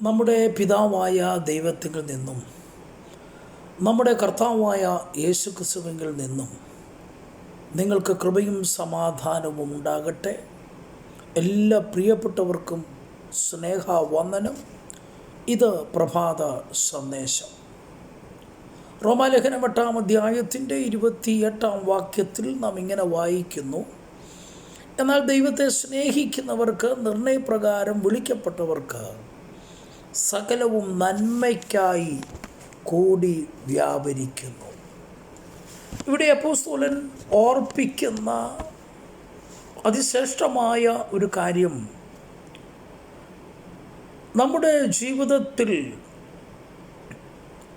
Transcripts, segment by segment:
നമ്മുടെ പിതാവായ ദൈവത്തിൽ നിന്നും നമ്മുടെ കർത്താവായ യേശുക്രിസ്തുവിൽ നിന്നും നിങ്ങൾക്ക് കൃപയും സമാധാനവും ഉണ്ടാകട്ടെ. എല്ലാ പ്രിയപ്പെട്ടവർക്കും സ്നേഹവന്ദനം. ഇത് പ്രഭാത സന്ദേശം. റോമാലേഖനം 8-ാം അധ്യായത്തിൻ്റെ 28-ാം വാക്യത്തിൽ നാം ഇങ്ങനെ വായിക്കുന്നു: എന്നാൽ ദൈവത്തെ സ്നേഹിക്കുന്നവർക്ക്, നിർണയപ്രകാരം വിളിക്കപ്പെട്ടവർക്ക് സകലവും നന്മയ്ക്കായി കൂടി വ്യാപരിക്കുന്നു. ഇവിടെ അപ്പോസ്തലൻ ഓർപ്പിക്കുന്ന അതിശ്രേഷ്ഠമായ ഒരു കാര്യം, നമ്മുടെ ജീവിതത്തിൽ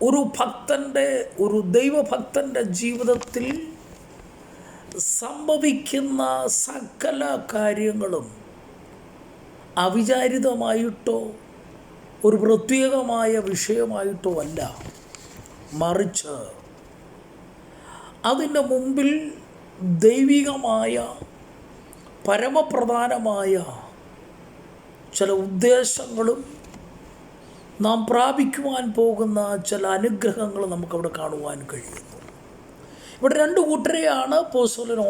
ഒരു ദൈവഭക്തൻ്റെ ജീവിതത്തിൽ സംഭവിക്കുന്ന സകല കാര്യങ്ങളും അവിചാരിതമായിട്ടോ ഒരു പ്രത്യേകമായ വിഷയമായിട്ടോ അല്ല, മറിച്ച് അതിൻ്റെ മുമ്പിൽ ദൈവികമായ പരമപ്രധാനമായ ചില ഉദ്ദേശങ്ങളും നാം പ്രാപിക്കുവാൻ പോകുന്ന ചില അനുഗ്രഹങ്ങൾ നമുക്കവിടെ കാണുവാൻ കഴിയുന്നു. ഇവിടെ രണ്ട് കൂട്ടരെയാണ് അപ്പോസ്തലൻ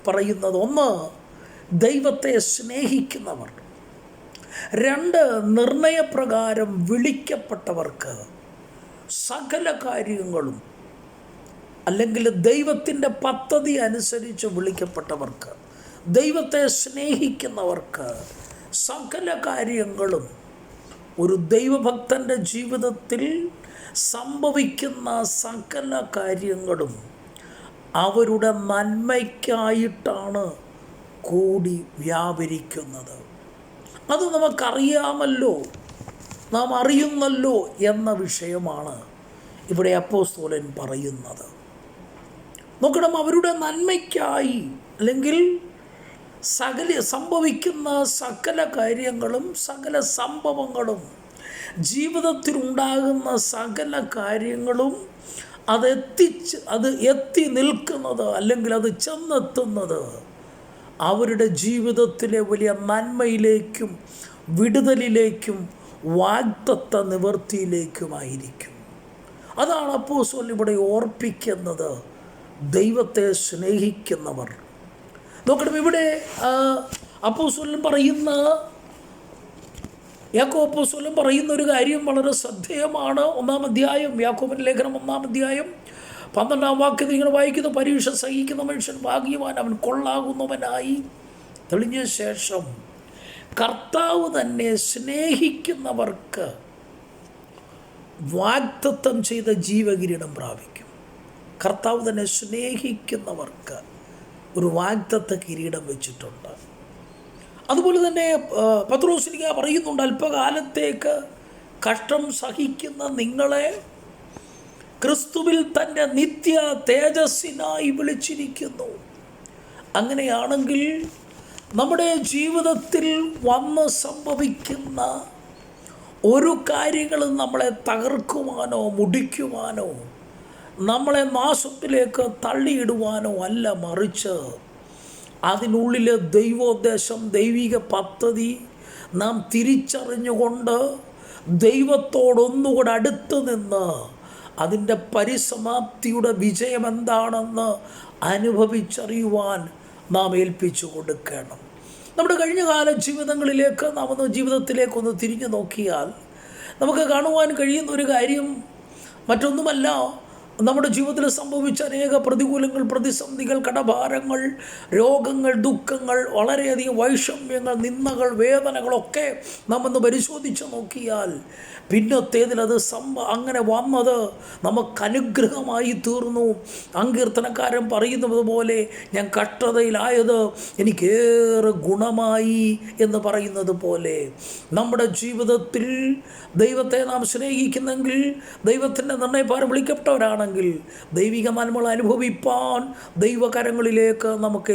പറയുന്നത്. ഒന്ന്, ദൈവത്തെ സ്നേഹിക്കുന്നവർ. രണ്ട്, നിർണയപ്രകാരം വിളിക്കപ്പെട്ടവർക്ക്, സകല കാര്യങ്ങളും അല്ലെങ്കിൽ ദൈവത്തിൻ്റെ പദ്ധതി അനുസരിച്ച് വിളിക്കപ്പെട്ടവർക്ക്, ദൈവത്തെ സ്നേഹിക്കുന്നവർക്ക് സകല കാര്യങ്ങളും, ഒരു ദൈവഭക്തൻ്റെ ജീവിതത്തിൽ സംഭവിക്കുന്ന സകല കാര്യങ്ങളും അവരുടെ നന്മയ്ക്കായിട്ടാണ് കൂടി വ്യാപരിക്കുന്നത്. അത് നമുക്കറിയാമല്ലോ, നാം അറിയുന്നല്ലോ എന്ന വിഷയമാണ് ഇവിടെ അപ്പോസ്തലൻ പറയുന്നത്. നോക്കണം, അവരുടെ നന്മയ്ക്കായി, അല്ലെങ്കിൽ സംഭവിക്കുന്ന സകല കാര്യങ്ങളും, സകല സംഭവങ്ങളും, ജീവിതത്തിലുണ്ടാകുന്ന സകല കാര്യങ്ങളും അത് എത്തി നിൽക്കുന്നത്, അല്ലെങ്കിൽ അത് ചെന്നെത്തുന്നത് അവരുടെ ജീവിതത്തിലെ വലിയ നന്മയിലേക്കും വിടുതലിലേക്കും വാഗ്ദത്ത നിവൃത്തിയിലേക്കുമായിരിക്കും. അതാണ് അപ്പോസ്തലൻ ഇവിടെ ഓർപ്പിക്കുന്നത്, ദൈവത്തെ സ്നേഹിക്കുന്നവർ. നോക്കണം, ഇവിടെ അപ്പോസ്തലൻ യാക്കോബ് അപ്പോസ്തലൻ പറയുന്ന ഒരു കാര്യം വളരെ ശ്രദ്ധേയമാണ്. 1-ാം അധ്യായം, യാക്കോബിൻ്റെ ലേഖനം 1-ാം അധ്യായം 12-ാം വാക്യത്തിൽ ഇങ്ങനെ വായിക്കുന്നു: പരീക്ഷ സഹിക്കുന്ന മനുഷ്യൻ ഭാഗ്യവാൻ, അവൻ കൊള്ളാകുന്നവനായി തെളിഞ്ഞ ശേഷം കർത്താവ് തന്നെ സ്നേഹിക്കുന്നവർക്ക് വാഗ്ദത്തം ചെയ്ത ജീവകിരീടം പ്രാപിക്കും. കർത്താവ് തന്നെ സ്നേഹിക്കുന്നവർക്ക് ഒരു വാഗ്ദത്ത കിരീടം വെച്ചിട്ടുണ്ട്. അതുപോലെ തന്നെ പത്രോസ്ലീഹ പറയുന്നുണ്ട്: അല്പകാലത്തേക്ക് കഷ്ടം സഹിക്കുന്ന നിങ്ങളെ ക്രിസ്തുവിൽ തൻ്റെ നിത്യ തേജസ്സിനായി വിളിച്ചിരിക്കുന്നു. അങ്ങനെയാണെങ്കിൽ നമ്മുടെ ജീവിതത്തിൽ വന്ന് സംഭവിക്കുന്ന ഒരു കാര്യങ്ങളും നമ്മളെ തകർക്കുവാനോ മുടിക്കുവാനോ നമ്മളെ നാശത്തിലേക്ക് തള്ളിയിടുവാനോ അല്ല, മറിച്ച് അതിനുള്ളിലെ ദൈവോദ്ദേശം, ദൈവിക പദ്ധതി നാം തിരിച്ചറിഞ്ഞുകൊണ്ട് ദൈവത്തോടൊന്നുകൂടെ അടുത്ത് നിന്ന് അതിൻ്റെ പരിസമാപ്തിയുടെ വിജയം എന്താണെന്ന് അനുഭവിച്ചറിയുവാൻ നാം ഏൽപ്പിച്ചു കൊടുക്കണം. നമ്മുടെ കഴിഞ്ഞകാല ജീവിതത്തിലേക്കൊന്ന് തിരിഞ്ഞു നോക്കിയാൽ നമുക്ക് കാണുവാൻ കഴിയുന്ന ഒരു കാര്യം മറ്റൊന്നുമല്ല, നമ്മുടെ ജീവിതത്തിൽ സംഭവിച്ച അനേക പ്രതികൂലങ്ങൾ, പ്രതിസന്ധികൾ, കടഭാരങ്ങൾ, രോഗങ്ങൾ, ദുഃഖങ്ങൾ, വളരെയധികം വൈഷമ്യങ്ങൾ, നിന്ദകൾ, വേദനകളൊക്കെ നാം ഒന്ന് പരിശോധിച്ച് നോക്കിയാൽ പിന്നത്തേതിൽ അത് അങ്ങനെ വന്നത് നമുക്കനുഗ്രഹമായി തീർന്നു. സങ്കീർത്തനക്കാരൻ പറയുന്നത് പോലെ, ഞാൻ കഷ്ടതയിലായത് എനിക്കേറെ ഗുണമായി എന്ന് പറയുന്നത് പോലെ, നമ്മുടെ ജീവിതത്തിൽ ദൈവത്തെ നാം സ്നേഹിക്കുന്നെങ്കിൽ, ദൈവത്തിൻ്റെ നിർണയപ്രകാരം വിളിക്കപ്പെട്ടവരാണെങ്കിൽ, ദൈവിക നന്മകൾ അനുഭവിപ്പാൻ ദൈവകരങ്ങളിലേക്ക് നമുക്ക്